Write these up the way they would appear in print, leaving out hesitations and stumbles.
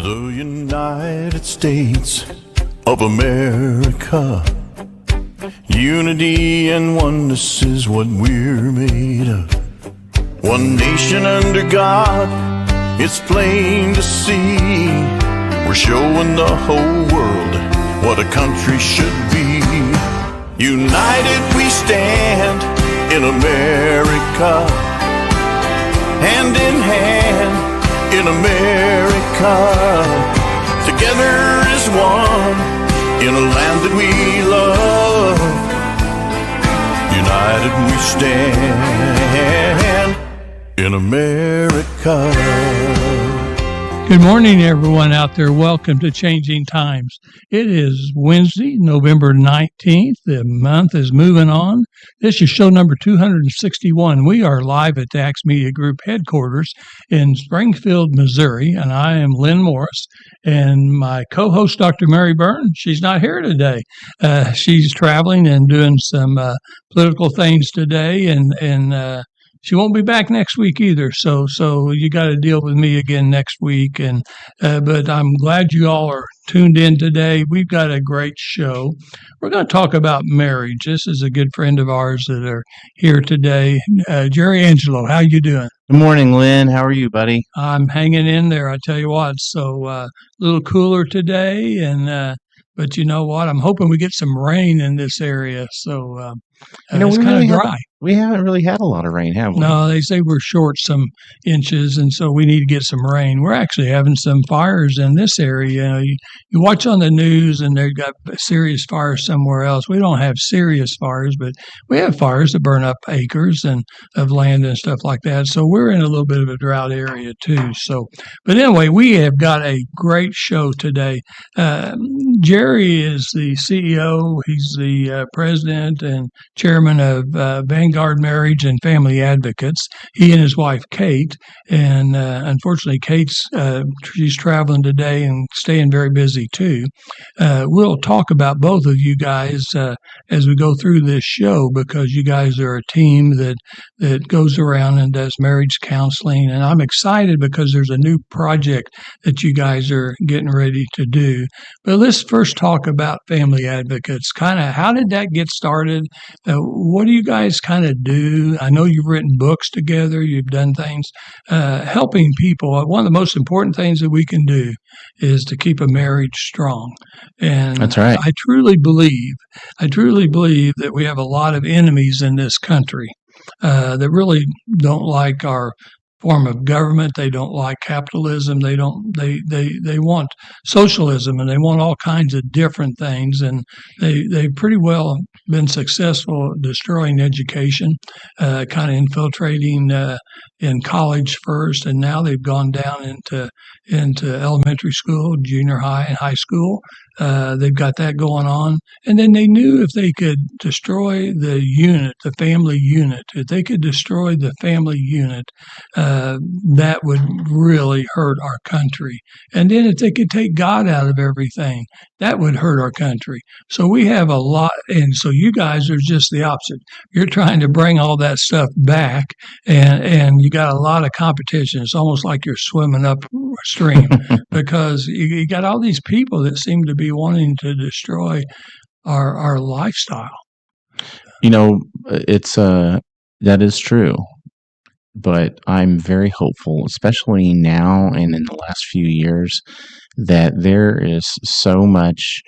The United States of America. Unity and oneness is what we're made of. One nation under God, it's plain to see. We're showing the whole world what a country should be. United we stand in America, hand in hand in America. Together as one in a land that we love. United we stand in America. Good morning, everyone out there. Welcome to Changing Times. It is Wednesday, November 19th. The month is moving on. This is show number 261. We are live at the Axe Media Group headquarters in Springfield, Missouri, and I am Lynn Morris. And my co-host, Dr. Mary Byrne, she's not here today. She's traveling and doing some political things today, and she won't be back next week either, so you got to deal with me again next week. And but I'm glad you all are tuned in today. We've got a great show. We're going to talk about marriage. This is a good friend of ours that are here today. Jerry Angelo, how you doing? Good morning, Lynn. How are you, buddy? I'm hanging in there, I tell you what. So a little cooler today, and but you know what? I'm hoping we get some rain in this area. So it's kind of dry. We haven't really had a lot of rain, have we? No, they say we're short some inches, and so we need to get some rain. We're actually having some fires in this area. You watch on the news, and they've got serious fires somewhere else. We don't have serious fires, but we have fires that burn up acres of land and stuff like that. So we're in a little bit of a drought area too. So, but anyway, we have got a great show today. Jerry is the CEO. He's the president and chairman of Vanguard Marriage and Family Advocates. He and his wife, Kate, and unfortunately, she's traveling today and staying very busy too. We'll talk about both of you guys as we go through this show, because you guys are a team that goes around and does marriage counseling, and I'm excited because there's a new project that you guys are getting ready to do. But let's first talk about Family Advocates. Kind of how did that get started? What do you guys kind of do? I know you've written books together. You've done things helping people. One of the most important things that we can do is to keep a marriage strong. And that's right. I truly believe that we have a lot of enemies in this country that really don't like our form of government. They don't like capitalism. They want socialism, and they want all kinds of different things. And they've pretty well been successful at destroying education, kind of infiltrating in college first, and now they've gone down into elementary school, junior high, and high school. They've got that going on. And then they knew if they could destroy the unit, the family unit, if they could destroy the family unit, that would really hurt our country. And then if they could take God out of everything, that would hurt our country. So we have a lot, and so you guys are just the opposite. You're trying to bring all that stuff back, and you got a lot of competition. It's almost like you're swimming upstream because you got all these people that seem to be wanting to destroy our lifestyle. You know, it's that is true. But I'm very hopeful, especially now and in the last few years, that there is so much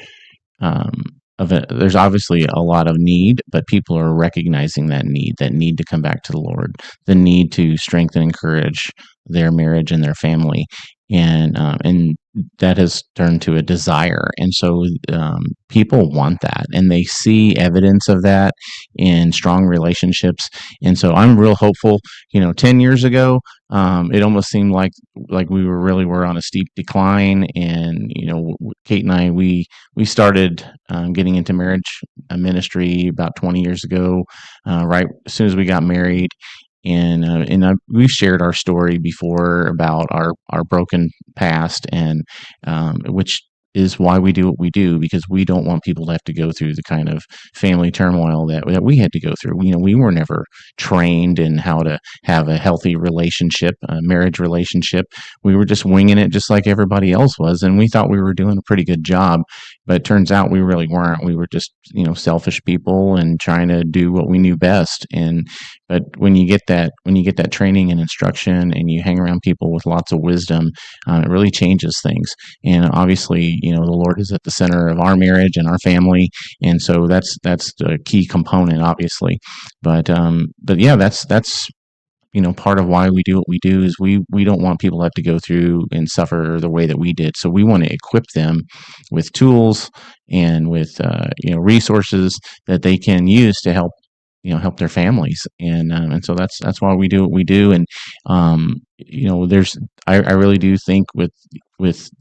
of it. There's obviously a lot of need, but people are recognizing that need to come back to the Lord, the need to strengthen and encourage their marriage and their family. And that has turned to a desire. And so people want that, and they see evidence of that in strong relationships. And so I'm real hopeful. 10 years ago, it almost seemed like we were on a steep decline. And, Kate and I, we started getting into marriage ministry about 20 years ago, right as soon as we got married. And we've shared our story before about our broken past, and which is why we do what we do, because we don't want people to have to go through the kind of family turmoil that we had to go through. We were never trained in how to have a healthy relationship, a marriage relationship. We were just winging it just like everybody else was, and we thought we were doing a pretty good job, but it turns out we really weren't. We were just, selfish people and trying to do what we knew best. But when you get that training and instruction, and you hang around people with lots of wisdom, it really changes things. And obviously, the Lord is at the center of our marriage and our family, and so that's the key component, obviously. But yeah, that's part of why we do what we do is we don't want people to have to go through and suffer the way that we did. So we want to equip them with tools and with resources that they can use to help their families, and so that's why we do what we do. And I really do think with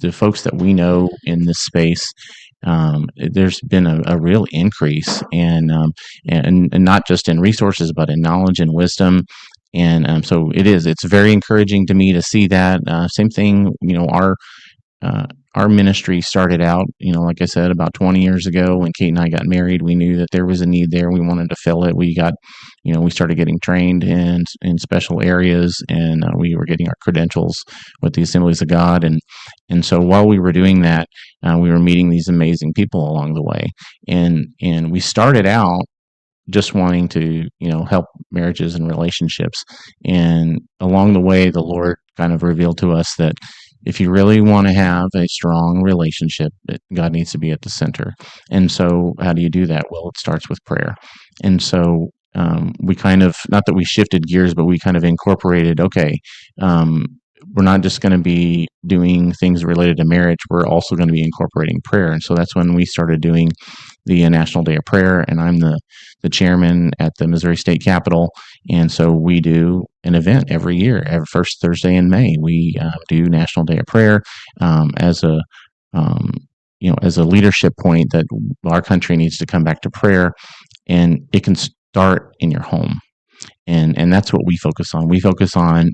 the folks that we know in this space, there's been a real increase, and not just in resources, but in knowledge and wisdom. And so it's very encouraging to me to see that. Same thing, our ministry started out, like I said, about 20 years ago when Kate and I got married. We knew that there was a need there. We wanted to fill it. We started getting trained in special areas, and we were getting our credentials with the Assemblies of God. And so while we were doing that, we were meeting these amazing people along the way. And we started out just wanting to, help marriages and relationships. And along the way, the Lord kind of revealed to us that if you really want to have a strong relationship, God needs to be at the center. And so how do you do that? Well, it starts with prayer. And so we kind of, not that we shifted gears, but we kind of incorporated, we're not just going to be doing things related to marriage. We're also going to be incorporating prayer. And so that's when we started doing the National Day of Prayer, and I'm the chairman at the Missouri State Capitol. And so we do an event every year, every first Thursday in May. We do National Day of Prayer as a leadership point that our country needs to come back to prayer, and it can start in your home. And that's what we focus on. We focus on,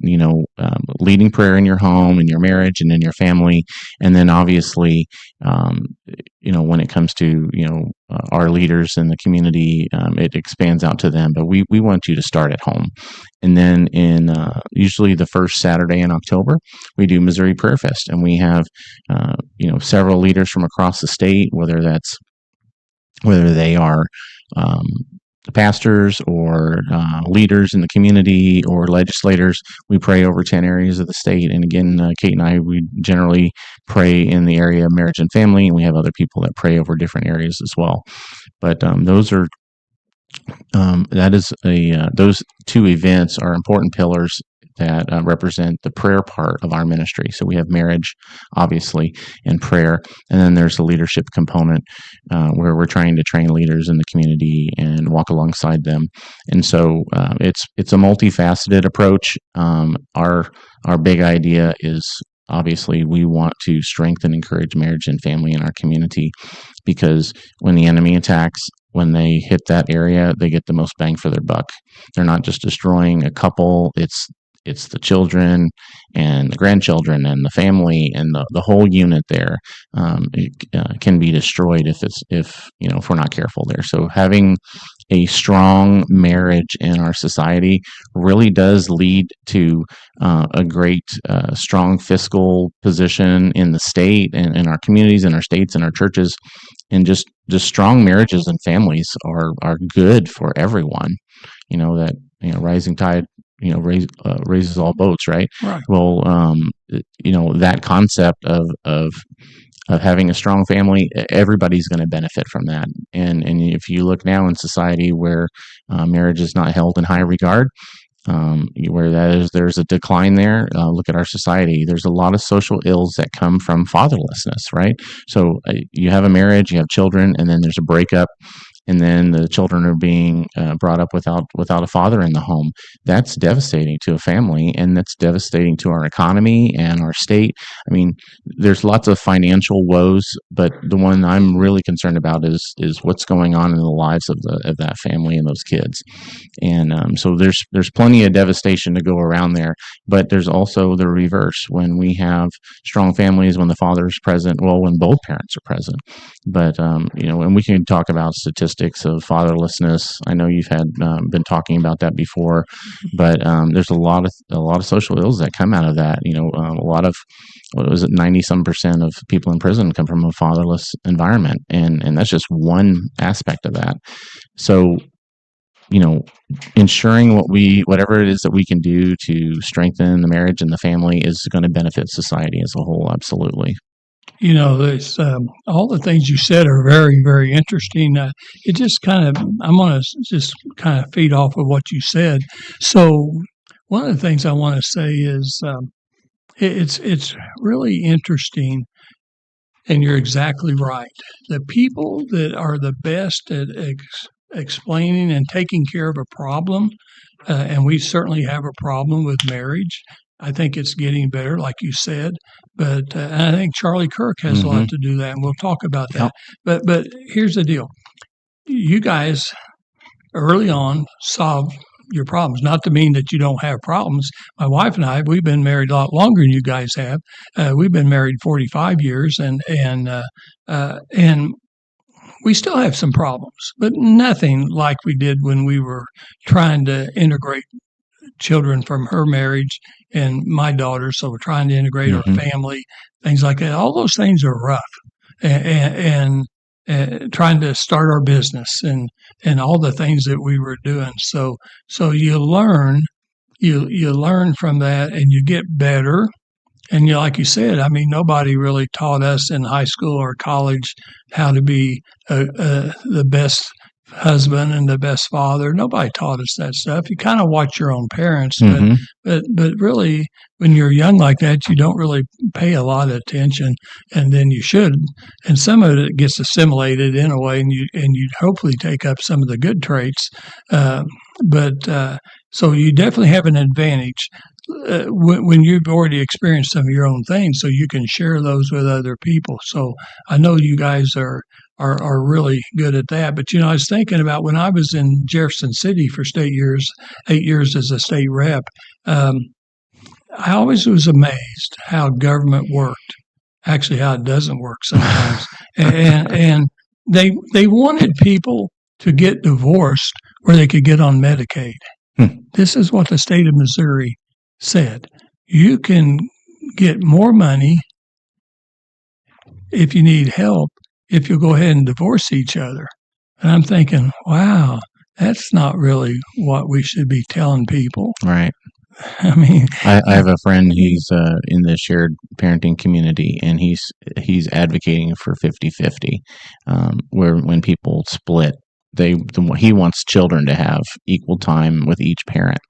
leading prayer in your home, in your marriage, and in your family. And then obviously, when it comes to, our leaders in the community, it expands out to them. But we want you to start at home. And then in usually the first Saturday in October, we do Missouri Prayerfest. And we have, several leaders from across the state, whether they are the pastors or leaders in the community or legislators. We pray over 10 areas of the state. And again, Kate and I, we generally pray in the area of marriage and family, and we have other people that pray over different areas as well. But those two events are important pillars that represent the prayer part of our ministry. So we have marriage, obviously, and prayer. And then there's the leadership component where we're trying to train leaders in the community and walk alongside them. And so it's a multifaceted approach. Our big idea is, obviously, we want to strengthen, encourage marriage and family in our community, because when the enemy attacks, when they hit that area, they get the most bang for their buck. They're not just destroying a couple, it's the children and the grandchildren and the family and the whole unit there. It can be destroyed if we're not careful there. So having a strong marriage in our society really does lead to a great, strong fiscal position in the state and in our communities, in our states, and our churches. And just strong marriages and families are good for everyone. Rising tide raises all boats, right? Right. Well, that concept of having a strong family, everybody's going to benefit from that. And if you look now in society where marriage is not held in high regard, where there's a decline there, look at our society. There's a lot of social ills that come from fatherlessness, right? So you have a marriage, you have children, and then there's a breakup. and then the children are being brought up without a father in the home. That's devastating to a family, and that's devastating to our economy and our state. I mean, there's lots of financial woes, but the one I'm really concerned about is what's going on in the lives of that family and those kids. And so there's plenty of devastation to go around there, but there's also the reverse when we have strong families, when the father is present, well, when both parents are present. But and we can talk about statistics of fatherlessness. I know you've had been talking about that before, but there's a lot of social ills that come out of that. A lot of, what was it, 90% of people in prison come from a fatherless environment, and that's just one aspect of that. So, ensuring whatever it is that we can do to strengthen the marriage and the family is going to benefit society as a whole. Absolutely. There's all the things you said are very, very interesting. It just I'm going to just kind of feed off of what you said. So one of the things I want to say is it's really interesting, and you're exactly right. The people that are the best at explaining and taking care of a problem, and we certainly have a problem with marriage. I think it's getting better, like you said, but and I think Charlie Kirk has a lot to do that, and we'll talk about that. Yep. But here's the deal: you guys early on solve your problems. Not to mean that you don't have problems. My wife and I, we've been married a lot longer than you guys have. We've been married 45 years, and we still have some problems, but nothing like we did when we were trying to integrate children from her marriage and my daughter. So we're trying to integrate our family, things like that. All those things are rough, and trying to start our business and all the things that we were doing. So you learn from that, and you get better. And like you said, I mean, nobody really taught us in high school or college how to be the best husband and the best father. Nobody taught us that stuff. You kind of watch your own parents, but really, when you're young like that, you don't really pay a lot of attention, and then you should. And some of it gets assimilated in a way, and you hopefully take up some of the good traits. So you definitely have an advantage when you've already experienced some of your own things, so you can share those with other people. So I know you guys are really good at that. But I was thinking about when I was in Jefferson City for 8 years as a state rep. I always was amazed how government worked. Actually, how it doesn't work sometimes. and they wanted people to get divorced where they could get on Medicaid. This is what the state of Missouri said. You can get more money if you need help if you go ahead and divorce each other. And I'm thinking, wow, that's not really what we should be telling people. Right. I mean, I have a friend. He's in the shared parenting community, and he's advocating for 50-50, where when people split, he wants children to have equal time with each parent.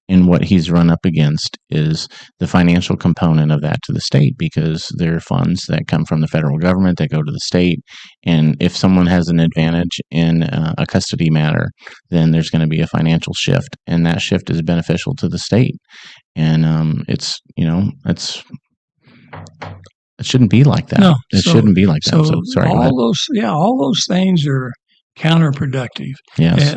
And what he's run up against is the financial component of that to the state, because there are funds that come from the federal government that go to the state. And if someone has an advantage in a custody matter, then there's going to be a financial shift, and that shift is beneficial to the state. And it shouldn't be like that. No, it shouldn't be like that. So sorry. All those things are counterproductive. Yes.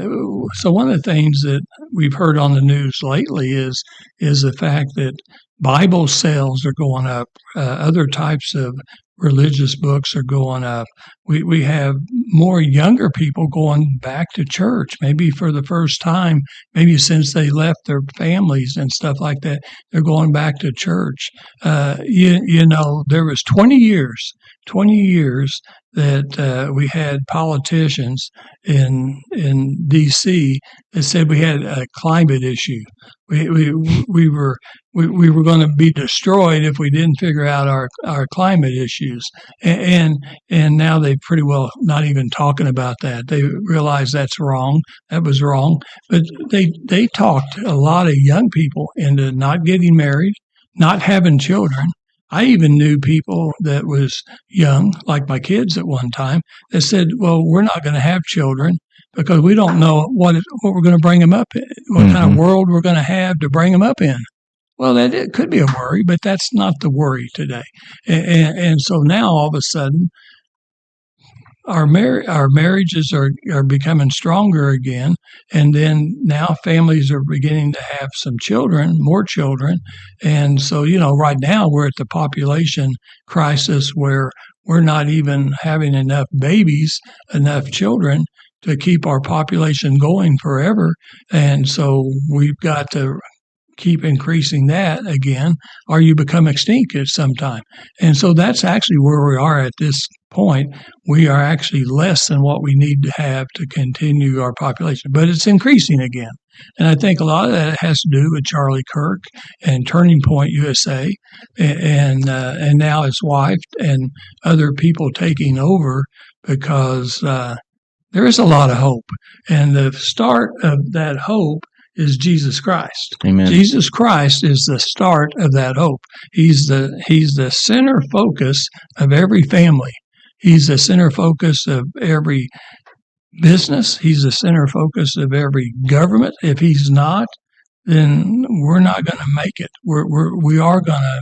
So one of the things that we've heard on the news lately is the fact that Bible sales are going up. Other types of religious books are going up. We have more younger people going back to church, maybe for the first time, maybe since they left their families and stuff like that. They're going back to church. There was 20 years that we had politicians in D.C. that said we had a climate issue. We were going to be destroyed if we didn't figure out our climate issues. And now they pretty well not even talking about that. They realize that's wrong. That was wrong. But they talked a lot of young people into not getting married, not having children. I even knew people that was young, like my kids at one time, that said, well, we're not going to have children because we don't know what we're going to bring them up in, what kind of world we're going to have to bring them up in. Well, it could be a worry, but that's not the worry today. And so now all of a sudden, our marriages are becoming stronger again, and then now families are beginning to have some children, more children, and so right now we're at the population crisis where we're not even having enough babies, enough children to keep our population going forever, and so we've got to keep increasing that again, or you become extinct at some time. And so that's actually where we are at this point. We are actually less than what we need to have to continue our population, but it's increasing again. And I think a lot of that has to do with Charlie Kirk and Turning Point USA, and now his wife and other people taking over, because there is a lot of hope, and the start of that hope is Jesus Christ. Amen. Jesus Christ is the start of that hope. He's the center focus of every family. He's the center focus of every business. He's the center focus of every government. If he's not, then we're not going to make it. We are going to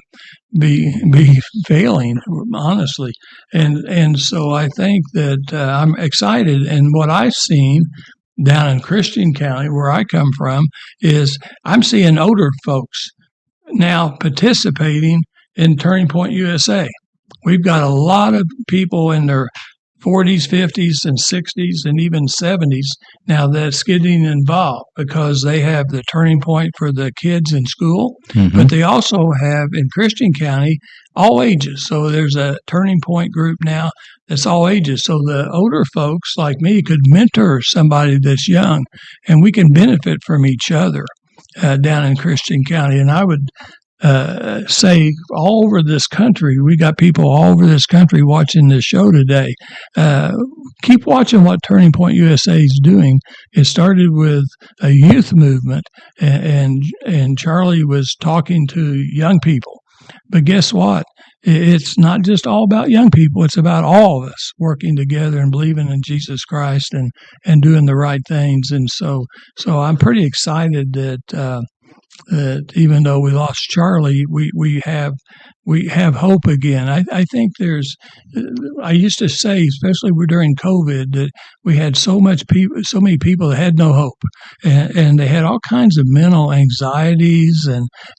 be failing, honestly. And so I think that I'm excited. And what I've seen down in Christian County, where I come from, is I'm seeing older folks now participating in Turning Point USA. We've got a lot of people in their 40s, 50s, and 60s, and even 70s now that's getting involved because they have the Turning Point for the kids in school, but they also have in Christian County all ages. So there's a Turning Point group now that's all ages. So the older folks like me could mentor somebody that's young, and we can benefit from each other down in Christian County. And I would say all over this country, we got people all over this country watching this show today. Keep watching what Turning Point USA is doing. It started with a youth movement, and Charlie was talking to young people. But guess what? It's not just all about young people. It's about all of us working together and believing in Jesus Christ and doing the right things. And so I'm pretty excited that even though we lost Charlie, we have hope again. I think I used to say, especially during COVID, that we had so many people that had no hope, and they had all kinds of mental anxieties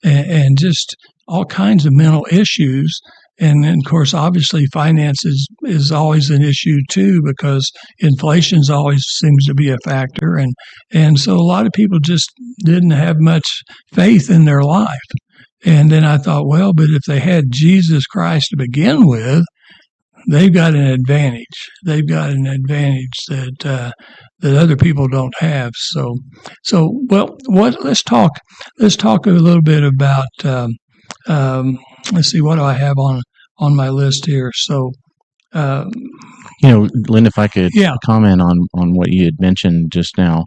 and just all kinds of mental issues. And then, of course, obviously, finance is always an issue too, because inflation's always seems to be a factor, and so a lot of people just didn't have much faith in their life. And then I thought, well, but if they had Jesus Christ to begin with, they've got an advantage. They've got an advantage that other people don't have. So well, let's talk a little bit about. Let's see, what do I have on my list here? So, Lynn, if I could comment on what you had mentioned just now,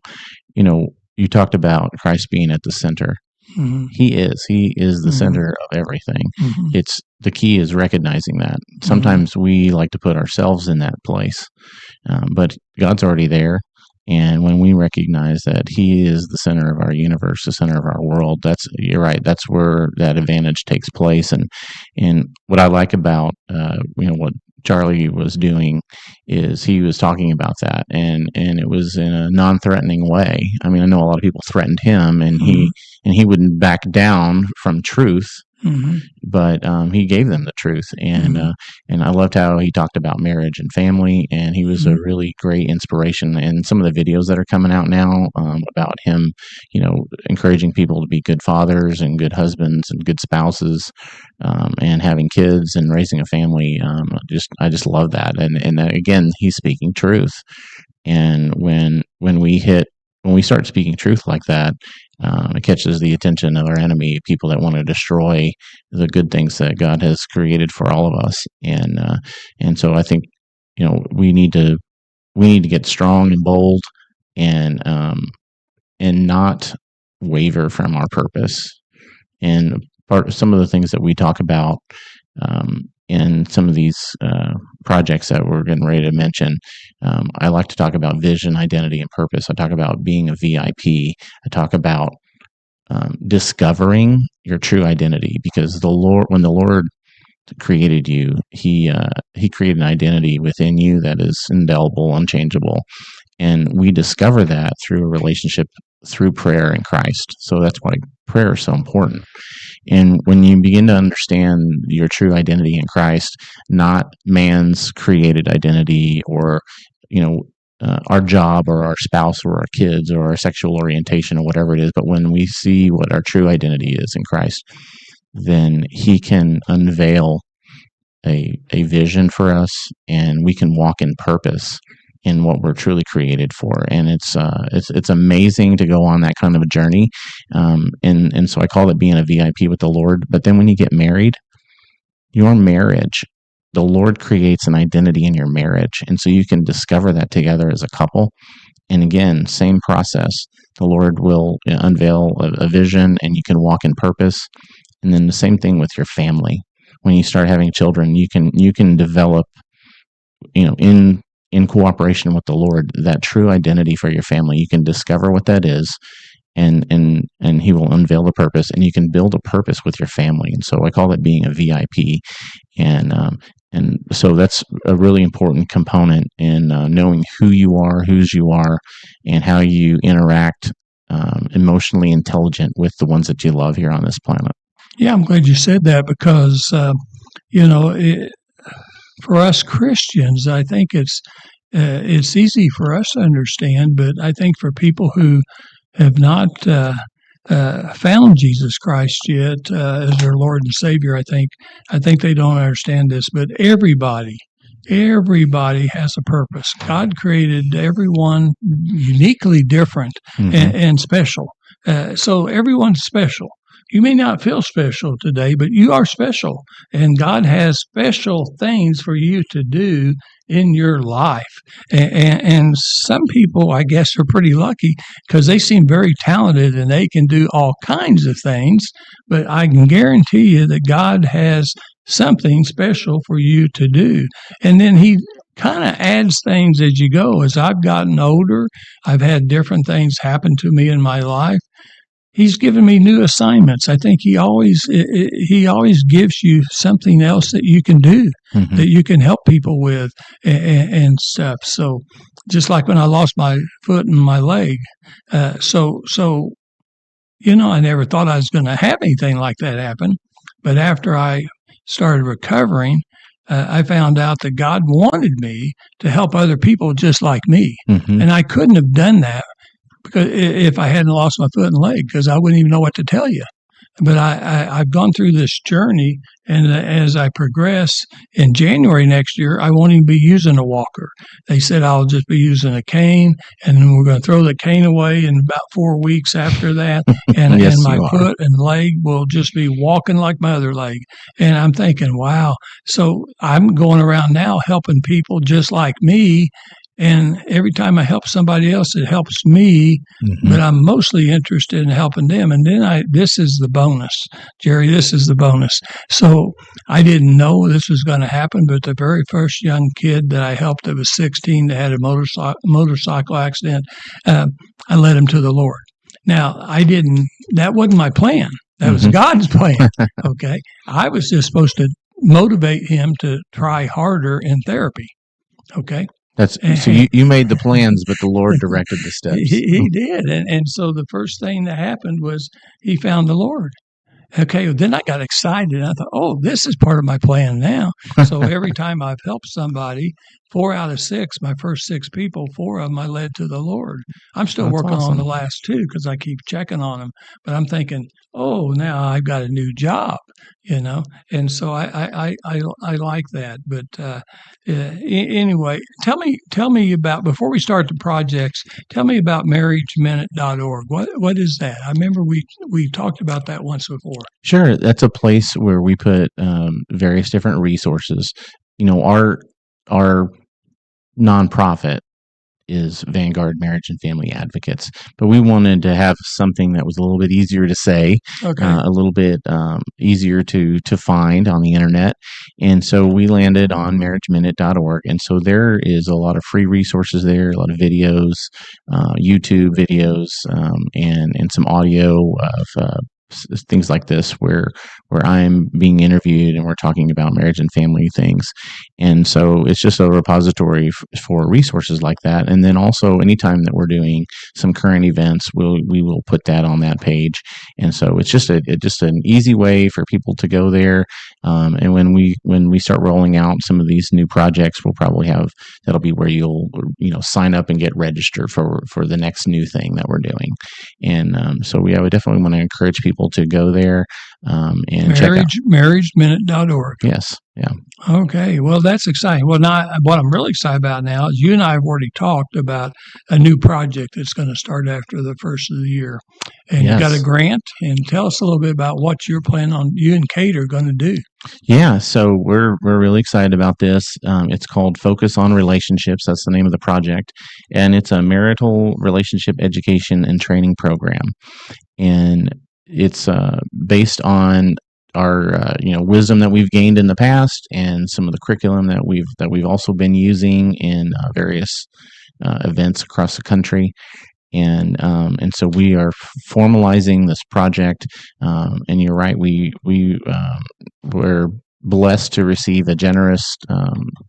you talked about Christ being at the center. Mm-hmm. He is the center of everything. Mm-hmm. It's the key is recognizing that. Sometimes we like to put ourselves in that place, but God's already there. And when we recognize that He is the center of our universe, the center of our world, you're right. That's where that advantage takes place. And what I like about what Charlie was doing is he was talking about that, and it was in a non-threatening way. I mean, I know a lot of people threatened him, and he wouldn't back down from truth. Mm-hmm. But he gave them the truth, and I loved how he talked about marriage and family, and he was a really great inspiration. And some of the videos that are coming out now about him, encouraging people to be good fathers and good husbands and good spouses, and having kids and raising a family. I just love that, and again, he's speaking truth. And when we start speaking truth like that, it catches the attention of our enemy, people that want to destroy the good things that God has created for all of us. And so I think we need to get strong and bold, and not waver from our purpose. And some of the things that we talk about in some of these projects that we're getting ready to mention. I like to talk about vision, identity, and purpose. I talk about being a VIP. I talk about discovering your true identity, because when the Lord created you, he created an identity within you that is indelible, unchangeable, and we discover that through a relationship, through prayer in Christ. So that's why prayer is so important. And when you begin to understand your true identity in Christ, not man's created identity, or our job or our spouse or our kids or our sexual orientation or whatever it is, but when we see what our true identity is in Christ, then he can unveil a vision for us, and we can walk in purpose in what we're truly created for. And it's amazing to go on that kind of a journey. And so I call it being a VIP with the Lord. But then when you get married, your marriage, the Lord creates an identity in your marriage. And so you can discover that together as a couple. And again, same process. The Lord will unveil a vision, and you can walk in purpose. And then the same thing with your family. When you start having children, you can develop, in cooperation with the Lord, that true identity for your family. You can discover what that is, and he will unveil the purpose, and you can build a purpose with your family. And so I call it being a VIP. And so that's a really important component in knowing who you are, whose you are, and how you interact emotionally intelligent with the ones that you love here on this planet. Yeah, I'm glad you said that, because, for us Christians, I think it's easy for us to understand, but I think for people who have not found Jesus Christ yet as their Lord and Savior, I think they don't understand this. But everybody has a purpose. God created everyone uniquely different and special. So everyone's special. You may not feel special today, but you are special. And God has special things for you to do in your life. And some people, I guess, are pretty lucky because they seem very talented and they can do all kinds of things. But I can guarantee you that God has something special for you to do. And then he kind of adds things as you go. As I've gotten older, I've had different things happen to me in my life. He's given me new assignments. I think he always gives you something else that you can do, that you can help people with and stuff. So just like when I lost my foot and my leg, I never thought I was going to have anything like that happen. But after I started recovering, I found out that God wanted me to help other people just like me. And I couldn't have done that because if I hadn't lost my foot and leg, because I wouldn't even know what to tell you. But I've gone through this journey, and as I progress, in January next year, I won't even be using a walker. They said I'll just be using a cane, and then we're going to throw the cane away in about 4 weeks after that, and, Yes, and my you are. foot and leg will just be walking like my other leg. And I'm thinking, wow. So I'm going around now helping people just like me. And every time I help somebody else, it helps me, but I'm mostly interested in helping them. And then this is the bonus, Jerry, this is the bonus. So I didn't know this was going to happen, but the very first young kid that I helped that was 16 that had a motorcycle accident, I led him to the Lord. Now, that wasn't my plan. That was God's plan. Okay. I was just supposed to motivate him to try harder in therapy. Okay. So you made the plans, but the Lord directed the steps. He did. And so the first thing that happened was he found the Lord. Okay, well, then I got excited. I thought, oh, this is part of my plan now. So every time I've helped somebody, 4 out of 6, my first 6 people, 4 of them I led to the Lord. I'm still working on the last 2 because I keep checking on them. But I'm thinking, oh, now I've got a new job, And so I like that. But anyway, tell me about, before we start the projects, tell me about marriageminute.org. What is that? I remember we talked about that once before. Sure. That's a place where we put various different resources. Our nonprofit is Vanguard Marriage and Family Advocates. But we wanted to have something that was a little bit easier to say, Okay. a little bit easier to find on the internet. And so we landed on marriageminute.org. And so there is a lot of free resources there, a lot of videos, YouTube videos, and some audio of things like this where I'm being interviewed and we're talking about marriage and family things. And so it's just a repository for resources like that. And then also anytime that we're doing some current events, we will put that on that page. And so it's just an easy way for people to go there. And when we start rolling out some of these new projects, we'll probably that'll be where you'll sign up and get registered for the next new thing that we're doing. And so we would definitely want to encourage people to go there and check out marriageminute.org. Yes. Yeah. Okay. Well, that's exciting. Well, now what I'm really excited about now is you and I have already talked about a new project that's going to start after the first of the year. And Yes. you got a grant. And tell us a little bit about what you're planning on, you and Kate are going to do. Yeah, so we're really excited about this. It's called Focus on Relationships. That's the name of the project, and it's a marital relationship education and training program. And it's based on our wisdom that we've gained in the past, and some of the curriculum that we've also been using in various events across the country. And so we are formalizing this project. And you're right, we're blessed to receive a generous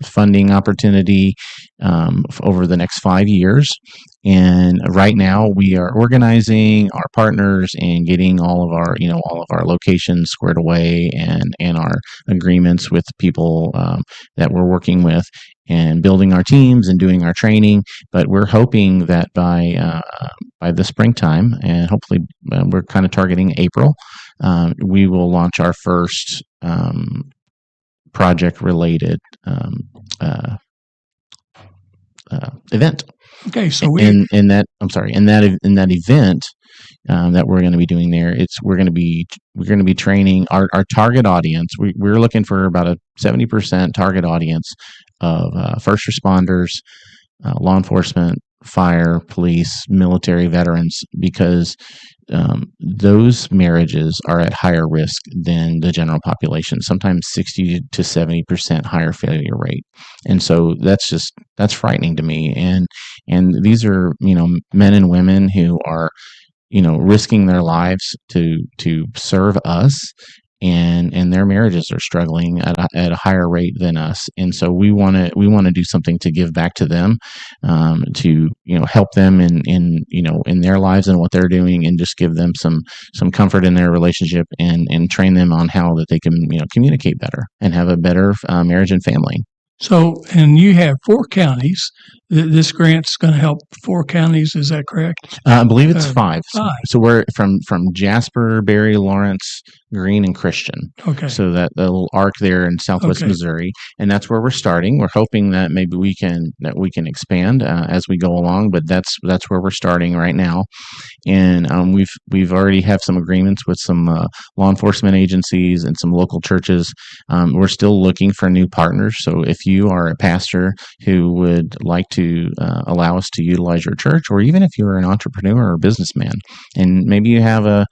funding opportunity over the next 5 years. And right now we are organizing our partners and getting all of our locations squared away and our agreements with people that we're working with, and building our teams and doing our training. But we're hoping that by the springtime, and hopefully we're kind of targeting April, we will launch our first project-related event. Okay, so in that event that we're going to be doing there, we're going to be training our target audience. We're looking for about a 70% target audience of first responders, law enforcement, fire, police, military veterans, because those marriages are at higher risk than the general population, sometimes 60 to 70% higher failure rate. And so that's frightening to me. And these are, men and women who are, risking their lives to serve us, and their marriages are struggling at a higher rate than us. And so we want to do something to give back to them, to help them in their lives and what they're doing, and just give them some comfort in their relationship, and train them on how that they can communicate better and have a better marriage and family. So, and you have 4 counties. This grant's going to help 4 counties. Is that correct? I believe it's 5. 5. So we're from Jasper, Berry, Lawrence, Greene, and Christian. Okay. So that the little arc there in Southwest Missouri, and that's where we're starting. We're hoping that maybe we can expand as we go along, but that's where we're starting right now. And we've already have some agreements with some law enforcement agencies and some local churches. We're still looking for new partners. So if you are a pastor who would like to allow us to utilize your church, or even if you're an entrepreneur or businessman, and maybe you have a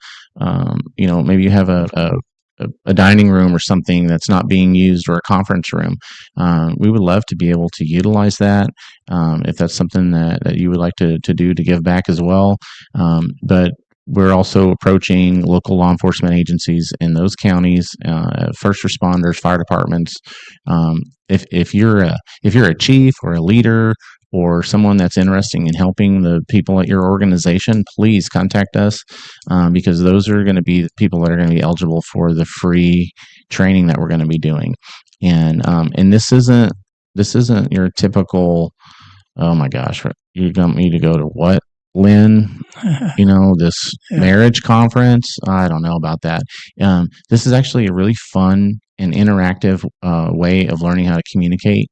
dining room or something that's not being used, or a conference room, we would love to be able to utilize that, if that's something that you would like to do to give back as well. But we're also approaching local law enforcement agencies in those counties, first responders, fire departments. If you're a chief or a leader, or someone that's interested in helping the people at your organization, please contact us, because those are going to be the people that are going to be eligible for the free training that we're going to be doing. And this isn't your typical, oh my gosh, you want me to go to what, Lynn? This marriage conference? I don't know about that. This is actually a really fun and interactive way of learning how to communicate,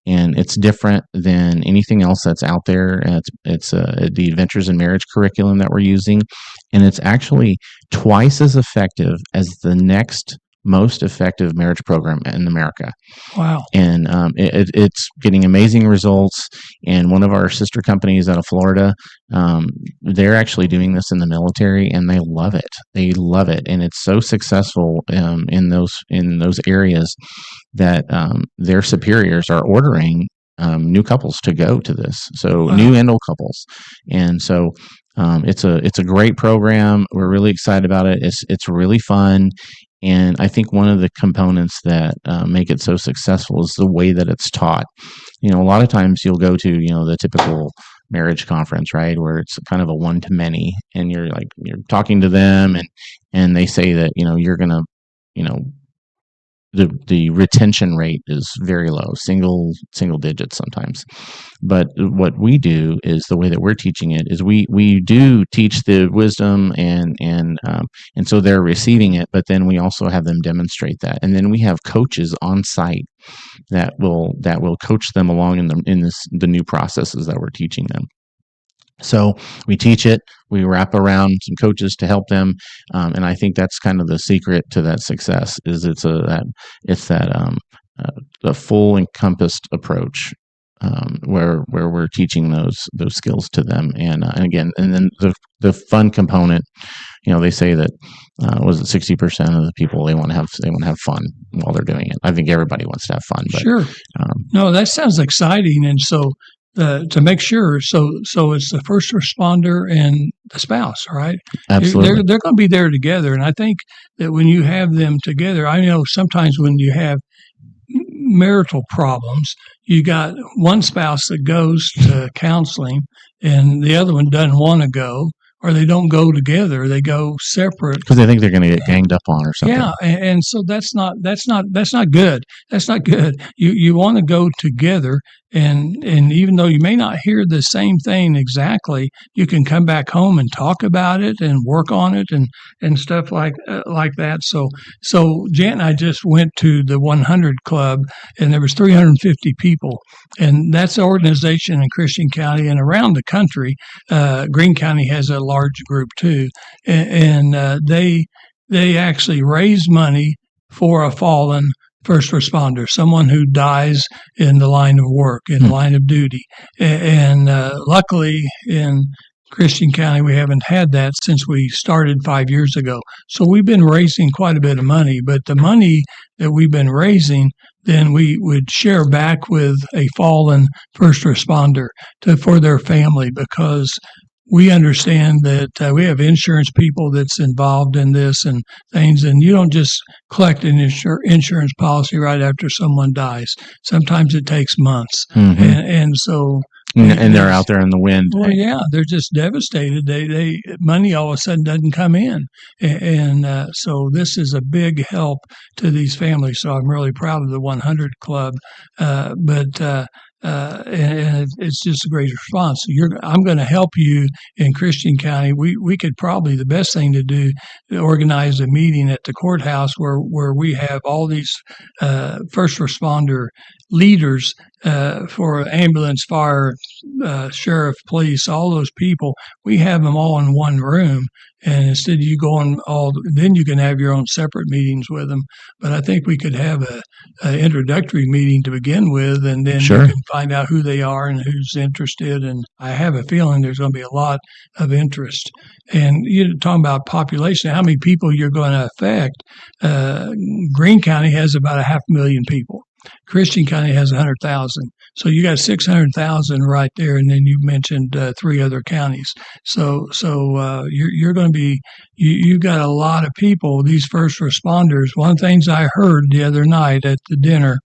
and it's different than anything else that's out there. It's the Adventures in Marriage curriculum that we're using, and it's actually twice as effective as the next most effective marriage program in America. Wow. And it's getting amazing results. And one of our sister companies out of Florida, they're actually doing this in the military, and they love it. They love it, and it's so successful in those areas that their superiors are ordering new couples to go to this. So Wow. new and old couples, and so it's a great program. We're really excited about it. It's really fun. And I think one of the components that make it so successful is the way that it's taught. A lot of times you'll go to, the typical marriage conference, right, where it's kind of a one-to-many, and you're talking to them, and they say that, you're going to, the retention rate is very low, single digits sometimes. But what we do is, the way that we're teaching it is, we do teach the wisdom, and so they're receiving it, but then we also have them demonstrate that, and then we have coaches on site that will coach them along in the new processes that we're teaching them. So we teach it, we wrap around some coaches to help them, and I think that's kind of the secret to that success. Is it's that the full encompassed approach, where we're teaching those skills to them, and then the fun component. They say that was it 60% of the people, they want to have fun while they're doing it. I think everybody wants to have fun. But, sure. No, that sounds exciting, and so. To make sure, so it's the first responder and the spouse, right? Absolutely. They're going to be there together, and I think that when you have them together, I know sometimes when you have marital problems, you got one spouse that goes to counseling, and the other one doesn't want to go, or they don't go together; they go separate because they think they're going to get ganged up on or something. Yeah, and so that's not good. That's not good. You want to go together, and even though you may not hear the same thing exactly, you can come back home and talk about it and work on it and stuff like that. So Jan and I just went to the 100 Club, and there was 350 people, and that's an organization in Christian County and around the country. Greene County has a large group too, and they actually raise money for a fallen first responder, someone who dies in the line of work, in the line of duty. And luckily in Christian County, we haven't had that since we started 5 years ago. So we've been raising quite a bit of money, but the money that we've been raising, then we would share back with a fallen first responder for their family, because we understand that we have insurance people that's involved in this and things, and you don't just collect an insurance policy right after someone dies. Sometimes it takes months, and so. And they're out there in the wind. Well, yeah, they're just devastated. They money all of a sudden doesn't come in, and so this is a big help to these families. So I'm really proud of the 100 Club, and it's just a great response. I'm going to help you in Christian County. We could probably, the best thing to do, organize a meeting at the courthouse where we have all these first responder leaders for ambulance, fire, sheriff, police, all those people. We have them all in one room. And instead of you going then you can have your own separate meetings with them. But I think we could have an introductory meeting to begin with, and then Sure. you can find out who they are and who's interested. And I have a feeling there's going to be a lot of interest. And you're talking about population, how many people you're going to affect. Greene County has about 500,000 people. Christian County has 100,000. So you got 600,000 right there, and then you mentioned 3 other counties. So you're going to be you've got a lot of people. These first responders. One of the things I heard the other night at the dinner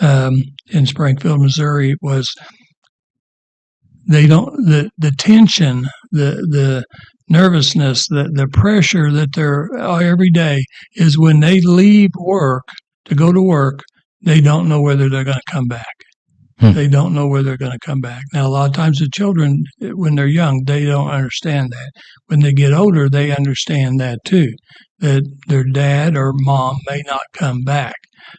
in Springfield, Missouri, was the tension, the nervousness, the pressure that they're every day is when they leave work to go to work. They don't know whether they're going to come back. They don't know where they're going to come back. Now, a lot of times the children, when they're young, they don't understand that. When they get older, they understand that too, that their dad or mom may not come back.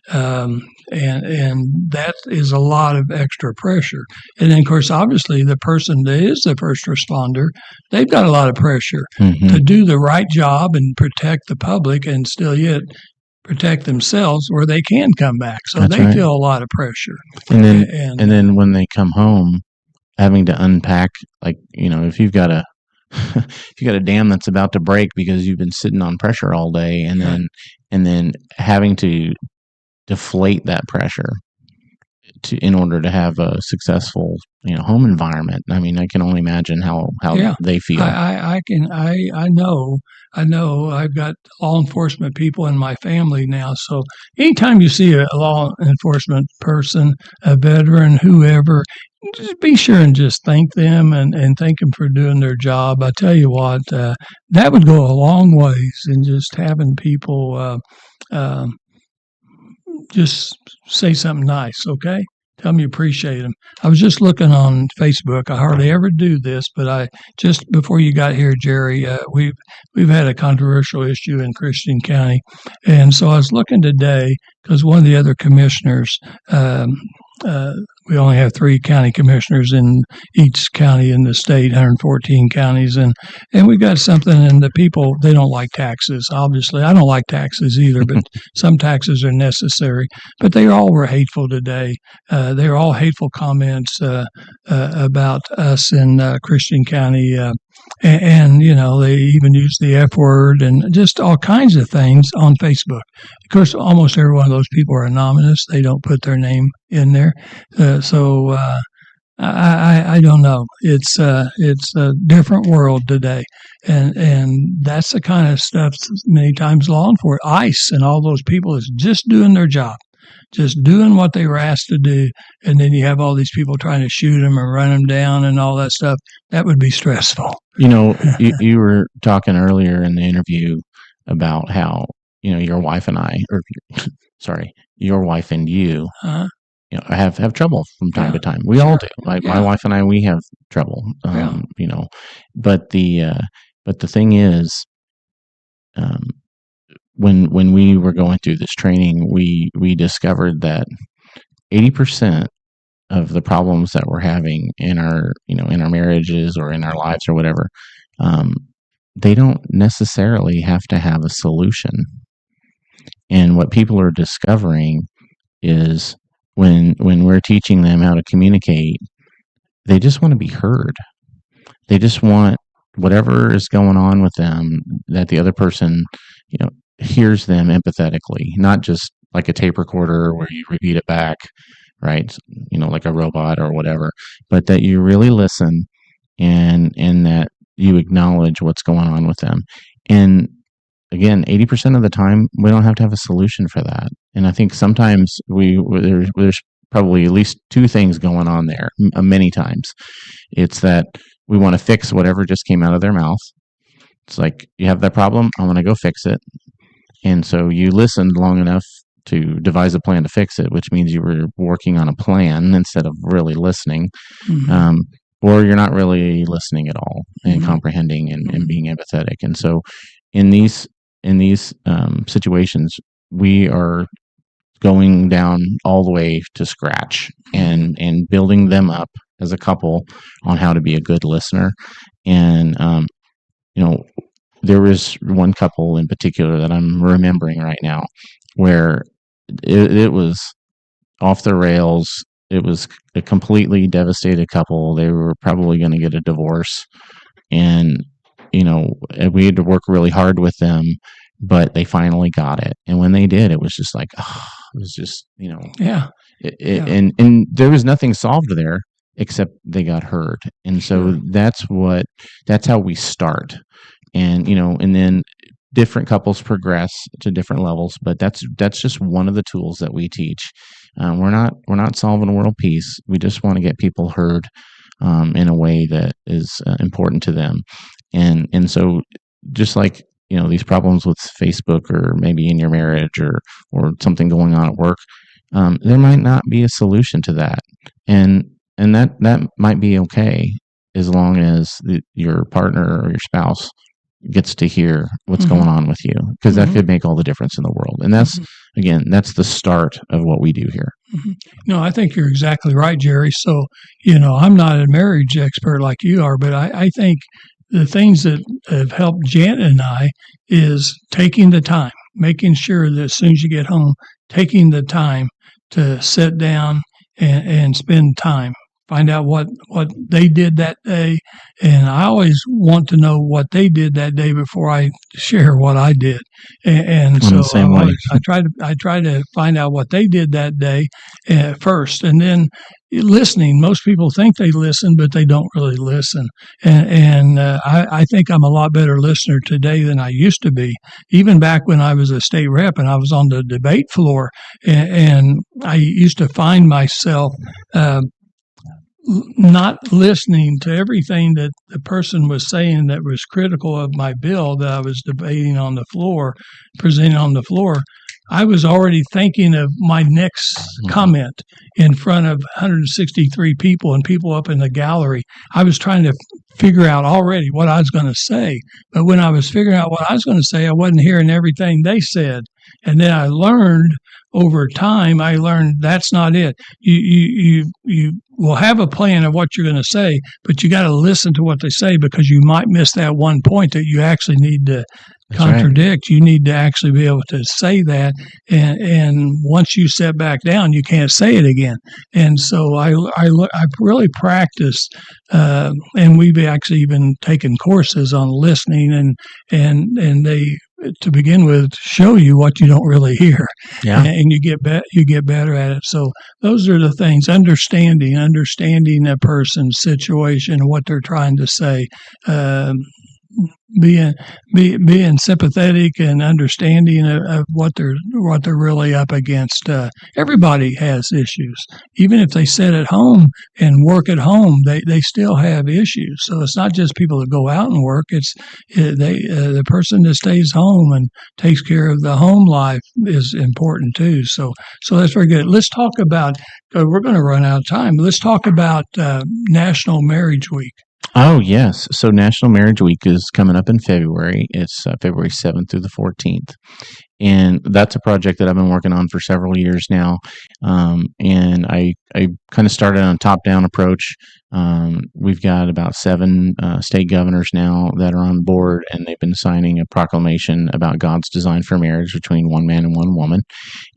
And that is a lot of extra pressure. And then, of course, obviously, the person that is the first responder, they've got a lot of pressure to do the right job and protect the public, and still yet protect themselves where they can come back. So That's they right. feel a lot of pressure. And then And when they come home, having to unpack, like, if you've got a if you got a dam that's about to break because you've been sitting on pressure all day, and then having to deflate that pressure in order to have a successful home environment. I mean, I can only imagine how yeah, they feel. I know I've got law enforcement people in my family now. So anytime you see a law enforcement person, a veteran, whoever, just be sure and just thank them and thank them for doing their job. I tell you what, that would go a long ways in just having people just say something nice, okay? Tell them you appreciate them. I was just looking on Facebook. I hardly ever do this, but just before you got here, Jerry, we've had a controversial issue in Christian County, and so I was looking today because one of the other commissioners, we only have 3 county commissioners in each county in the state, 114 counties, and we got something. And the people, they don't like taxes. Obviously, I don't like taxes either, but some taxes are necessary. But they all were hateful today. They were all hateful comments about us in Christian County. And they even use the F word and just all kinds of things on Facebook. Of course, almost every one of those people are anonymous. They don't put their name in there. So I don't know. It's a different world today, and that's the kind of stuff many times law enforcement, ICE, and all those people is just doing their job, just doing what they were asked to do, and then you have all these people trying to shoot them and run them down and all that stuff. That would be stressful. You were talking earlier in the interview about how your wife and I, or sorry, your wife and you. Have trouble from time to time. We all do. Like my wife and I, we have trouble. But the thing is, when we were going through this training, we discovered that 80% of the problems that we're having in our marriages or in our lives or whatever, they don't necessarily have to have a solution. And what people are discovering is, when we're teaching them how to communicate, they just want to be heard. They just want whatever is going on with them, that the other person, hears them empathetically, not just like a tape recorder where you repeat it back, right? Like a robot or whatever, but that you really listen and that you acknowledge what's going on with them. And again, 80% of the time, we don't have to have a solution for that. And I think sometimes there's probably at least 2 things going on there. Many times, it's that we want to fix whatever just came out of their mouth. It's like, you have that problem, I'm going to go fix it. And so you listened long enough to devise a plan to fix it, which means you were working on a plan instead of really listening. Mm-hmm. Or you're not really listening at all and comprehending and being empathetic. And so in these situations, we are going down all the way to scratch and building them up as a couple on how to be a good listener. And there was one couple in particular that I'm remembering right now where it was off the rails. It was a completely devastated couple. They were probably going to get a divorce, and we had to work really hard with them, but they finally got it. And when they did, it was just like, it was just, and there was nothing solved there except they got heard. And so that's how we start. And, and then different couples progress to different levels, but that's just one of the tools that we teach. We're not solving world peace. We just want to get people heard in a way that is important to them. And so just like, these problems with Facebook or maybe in your marriage or something going on at work, there might not be a solution to that. And that might be okay as long as your partner or your spouse gets to hear what's going on with you, because that could make all the difference in the world. And that's, again, that's the start of what we do here. No, I think you're exactly right, Jerry. So, I'm not a marriage expert like you are, but I think the things that have helped Janet and I is taking the time. making sure that as soon as you get home, taking the time to sit down and spend time. Find out what they did that day. And I always want to know what they did that day before I share what I did. And I'm so the same way. I try to find out what they did that day first. And then listening. Most people think they listen, but they don't really listen. And I think I'm a lot better listener today than I used to be. Even back when I was a state rep and I was on the debate floor, and I used to find myself not listening to everything that the person was saying that was critical of my bill that I was debating on the floor, presenting on the floor. I was already thinking of my next comment in front of 163 people and people up in the gallery. I was trying to figure out already what I was going to say. But when I was figuring out what I was going to say, I wasn't hearing everything they said. And then I learned over time, that's not it. You will have a plan of what you're going to say, but you got to listen to what they say because you might miss that one point that you actually need to contradict. Right. You need to actually be able to say that. And once you sit back down, you can't say it again. And so I've really practiced, and we've actually even taken courses on listening and they, to begin with, show you what you don't really hear, and you get better at it. So those are the things: understanding a person's situation and what they're trying to say, being sympathetic and understanding of what they're really up against. Everybody has issues, even if they sit at home and work at home. They still have issues. So it's not just people that go out and work. It's the person that stays home and takes care of the home life is important too. So that's very good. Let's talk about. We're going to run out of time. Let's talk about National Marriage Week. Oh, yes. So National Marriage Week is coming up in February. It's February 7th through the 14th. And that's a project that I've been working on for several years now. And I kind of started on a top-down approach. We've got about 7 state governors now that are on board, and they've been signing a proclamation about God's design for marriage between one man and one woman.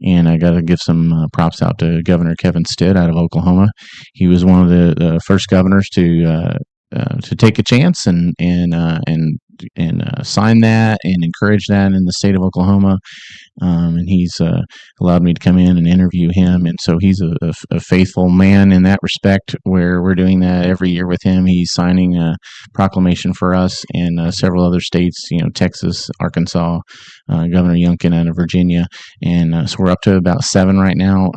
And I got to give some props out to Governor Kevin Stitt out of Oklahoma. He was one of the first governors to take a chance and sign that and encourage that in the state of Oklahoma. And he's allowed me to come in and interview him. And so he's a faithful man in that respect, where we're doing that every year with him. He's signing a proclamation for us and several other states, Texas, Arkansas, Governor Youngkin out of Virginia. And so we're up to about 7 right now.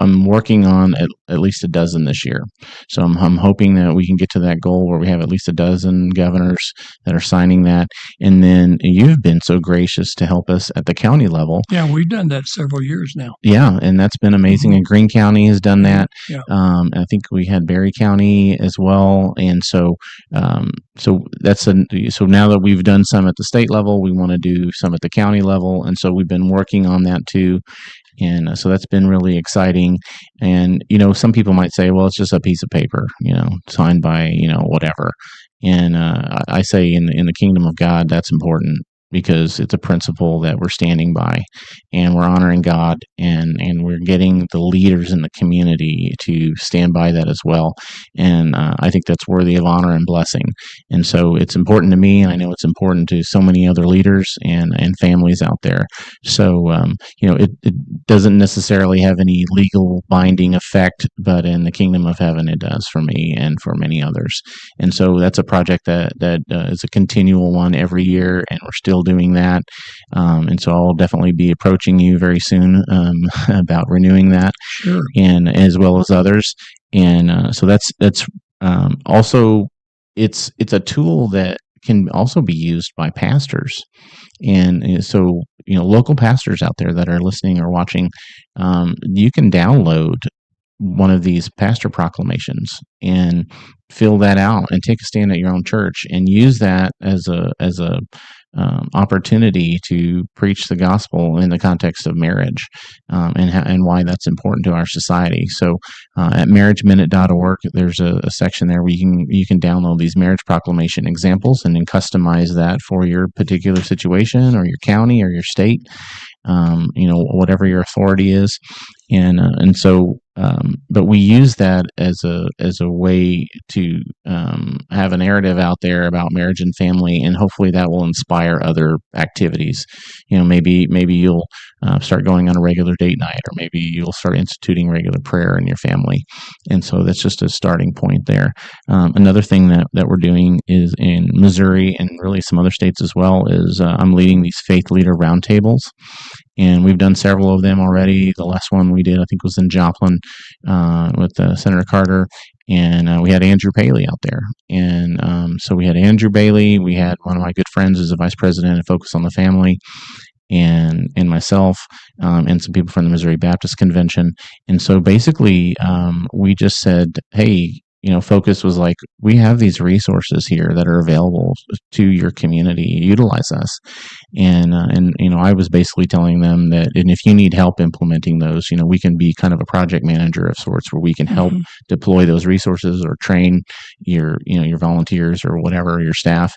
I'm working on at least a dozen this year. So I'm hoping that we can get to that goal where we have at least a dozen governors that are signing that. And then you've been so gracious to help us at the county level. Yeah, we've done that several years now. Yeah, and that's been amazing. And Greene County has done that. Yeah. I think we had Berry County as well. And so so now that we've done some at the state level, we want to do some at the county level. And so we've been working on that too. And so that's been really exciting. And, some people might say, well, it's just a piece of paper, signed by, whatever. And I say in the kingdom of God, that's important, because it's a principle that we're standing by, and we're honoring God, and we're getting the leaders in the community to stand by that as well. And I think that's worthy of honor and blessing. And so it's important to me, and I know it's important to so many other leaders and families out there. So, it doesn't necessarily have any legal binding effect, but in the kingdom of heaven, it does for me and for many others. And so that's a project that is a continual one every year, and we're still doing that. And so I'll definitely be approaching you very soon about renewing that. Sure. And as well as others. And so that's also, it's a tool that can also be used by pastors. And so, local pastors out there that are listening or watching, you can download one of these pastor proclamations, and fill that out and take a stand at your own church and use that as a opportunity to preach the gospel in the context of marriage, and why that's important to our society. So at marriageminute.org, there's a section there where you can download these marriage proclamation examples and then customize that for your particular situation or your county or your state, whatever your authority is. And so, but we use that as a way to have a narrative out there about marriage and family, and hopefully that will inspire other activities. Maybe you'll start going on a regular date night, or maybe you'll start instituting regular prayer in your family. And so that's just a starting point there. Another thing that we're doing is in Missouri and really some other states as well is I'm leading these faith leader roundtables. And we've done several of them already. The last one we did, I think, was in Joplin with Senator Carter. And we had Andrew Bailey out there. And so we had Andrew Bailey. We had one of my good friends as a vice president at Focus on the Family, and myself, and some people from the Missouri Baptist Convention. And so basically, we just said, hey, Focus was like, we have these resources here that are available to your community. Utilize us. And I was basically telling them that, and if you need help implementing those, we can be kind of a project manager of sorts, where we can help deploy those resources or train your volunteers or whatever, your staff.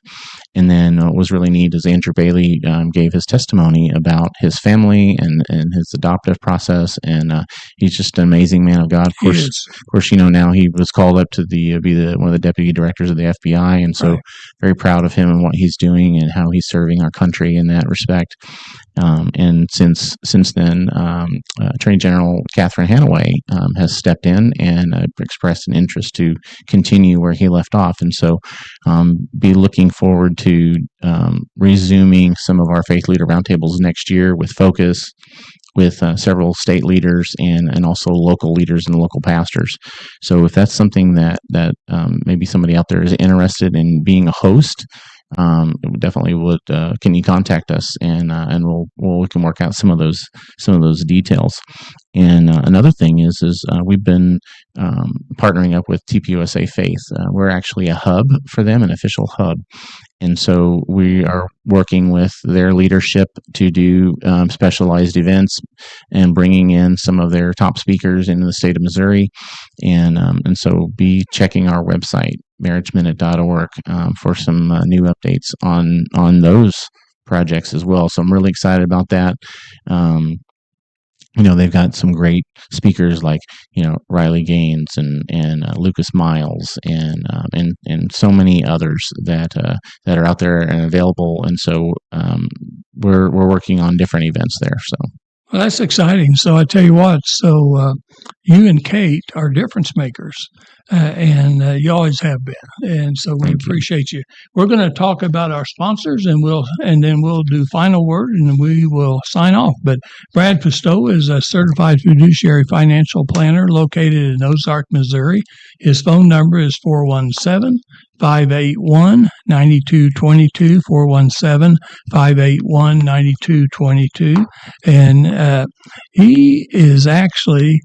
And then what was really neat is Andrew Bailey gave his testimony about his family and his adoptive process. And he's just an amazing man of God. Of course, now he was called up to be one of the deputy directors of the FBI. And so very proud of him and what he's doing and how he's serving our country in that respect. And since then, Attorney General Catherine Hanaway has stepped in and expressed an interest to continue where he left off. And so be looking forward to resuming some of our faith leader roundtables next year with Focus, with several state leaders and also local leaders and local pastors. So if that's something that maybe somebody out there is interested in being a host, definitely would. Can you contact us and we can work out some of those details. And another thing is we've been partnering up with TPUSA Faith. We're actually a hub for them, an official hub. And so we are working with their leadership to do specialized events and bringing in some of their top speakers into the state of Missouri. And so be checking our website, marriageminute.org, for some new updates on those projects as well. So I'm really excited about that. They've got some great speakers like, Riley Gaines and Lucas Miles and so many others that are out there and available. And so we're working on different events there. So. Well, that's exciting. So I tell you what, you and Kate are difference makers, and you always have been. And so we appreciate you. We're going to talk about our sponsors, and then we'll do final word, and we will sign off. But Brad Pistow is a certified fiduciary financial planner located in Ozark, Missouri. His phone number is 417-581-9222, 417-581-9222. And he is actually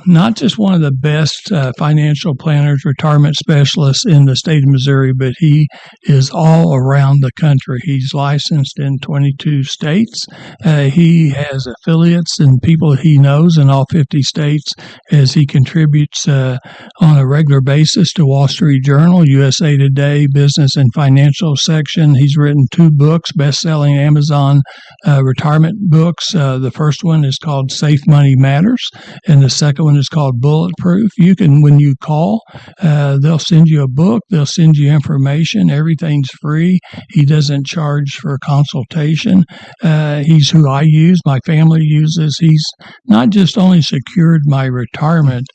not just one of the best financial planners, retirement specialists in the state of Missouri, but he is all around the country. He's licensed in 22 states. He has affiliates and people he knows in all 50 states as he contributes on a regular basis to Wall Street Journal, USA Today, Business and Financial section. He's written 2 books, best-selling Amazon retirement books. The first one is called Safe Money Matters, and the second one is called Bulletproof. You can, when you call, they'll send you a book, they'll send you information, everything's free. He doesn't charge for consultation. He's who I use, my family uses. He's not just only secured my retirement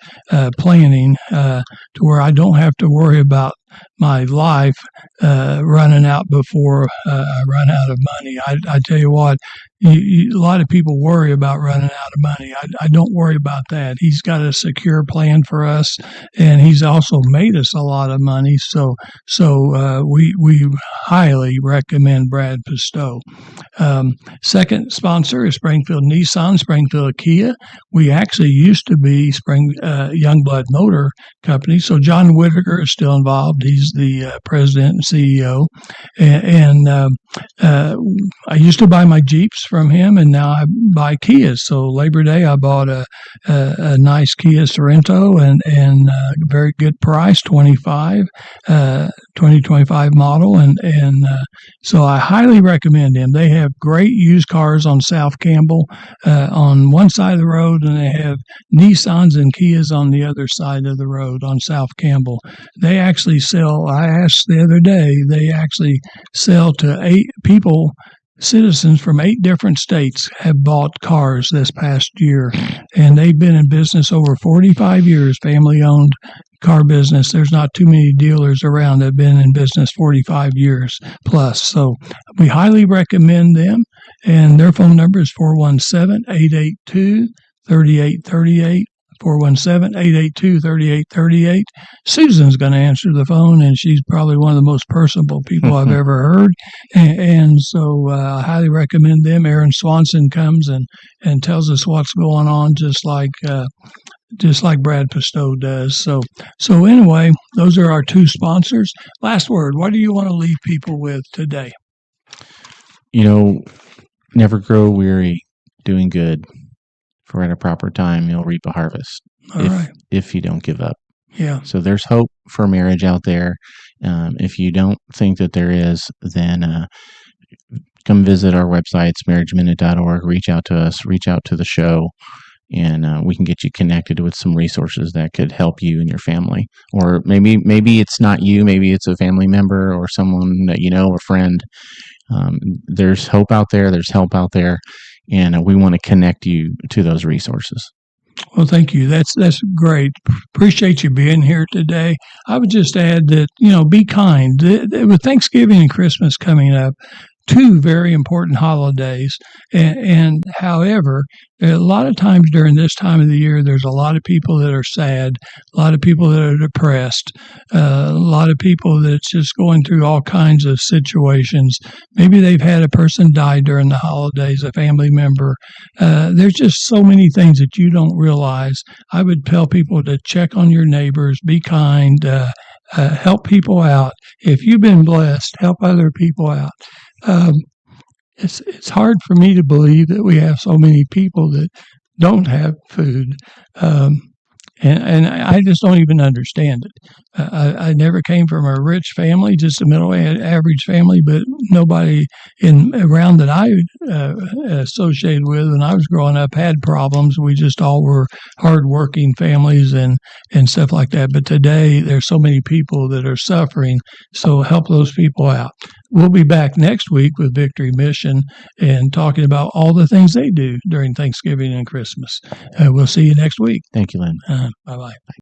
planning to where I don't have to worry about my life running out before I run out of money. I tell you what, a lot of people worry about running out of money. I don't worry about that. He's got a secure plan for us, and he's also made us a lot of money. So we highly recommend Brad Pistow. Second sponsor is Springfield Nissan, Springfield Kia. We actually used to be Youngblood Motor Company. So John Whitaker is still involved. He's the president and CEO. And I used to buy my Jeeps from him, and now I buy Kias. So Labor Day, I bought a nice Kia Sorento and very good price, 2025 model. And so I highly recommend them. They have great used cars on South Campbell on one side of the road, and they have Nissans and Kias on the other side of the road on South Campbell. They actually sell, I asked the other day, they actually sell to 8 people. Citizens from 8 different states have bought cars this past year, and they've been in business over 45 years, family-owned car business. There's not too many dealers around that have been in business 45 years plus. So we highly recommend them, and their phone number is 417-882-3838. 417-882-3838. Susan's going to answer the phone, and she's probably one of the most personable people I've ever heard. And so I highly recommend them. Aaron Swanson comes and tells us what's going on, just like Brad Pistow does. So anyway, those are our 2 sponsors. Last word, what do you want to leave people with today? Never grow weary doing good. For at a proper time, you'll reap a harvest. If you don't give up. Yeah. So there's hope for marriage out there. If you don't think that there is, then come visit our websites, marriageminute.org. Reach out to us. Reach out to the show, and we can get you connected with some resources that could help you and your family. Or maybe it's not you. Maybe it's a family member or someone that you know, a friend. There's hope out there. There's help out there. And we want to connect you to those resources. Well, thank you. That's great. Appreciate you being here today. I would just add that, be kind. With Thanksgiving and Christmas coming up, 2 very important holidays. And however, a lot of times during this time of the year, there's a lot of people that are sad, a lot of people that are depressed, a lot of people that's just going through all kinds of situations. Maybe they've had a person die during the holidays, a family member. There's just so many things that you don't realize. I would tell people to check on your neighbors, be kind, help people out. If you've been blessed, help other people out. It's hard for me to believe that we have so many people that don't have food. And I just don't even understand it. I never came from a rich family, just a middle average family, but nobody around that I associated with when I was growing up had problems. We just all were hardworking families and stuff like that. But today there's so many people that are suffering. So help those people out. We'll be back next week with Victory Mission and talking about all the things they do during Thanksgiving and Christmas. We'll see you next week. Thank you, Lynn. Bye-bye.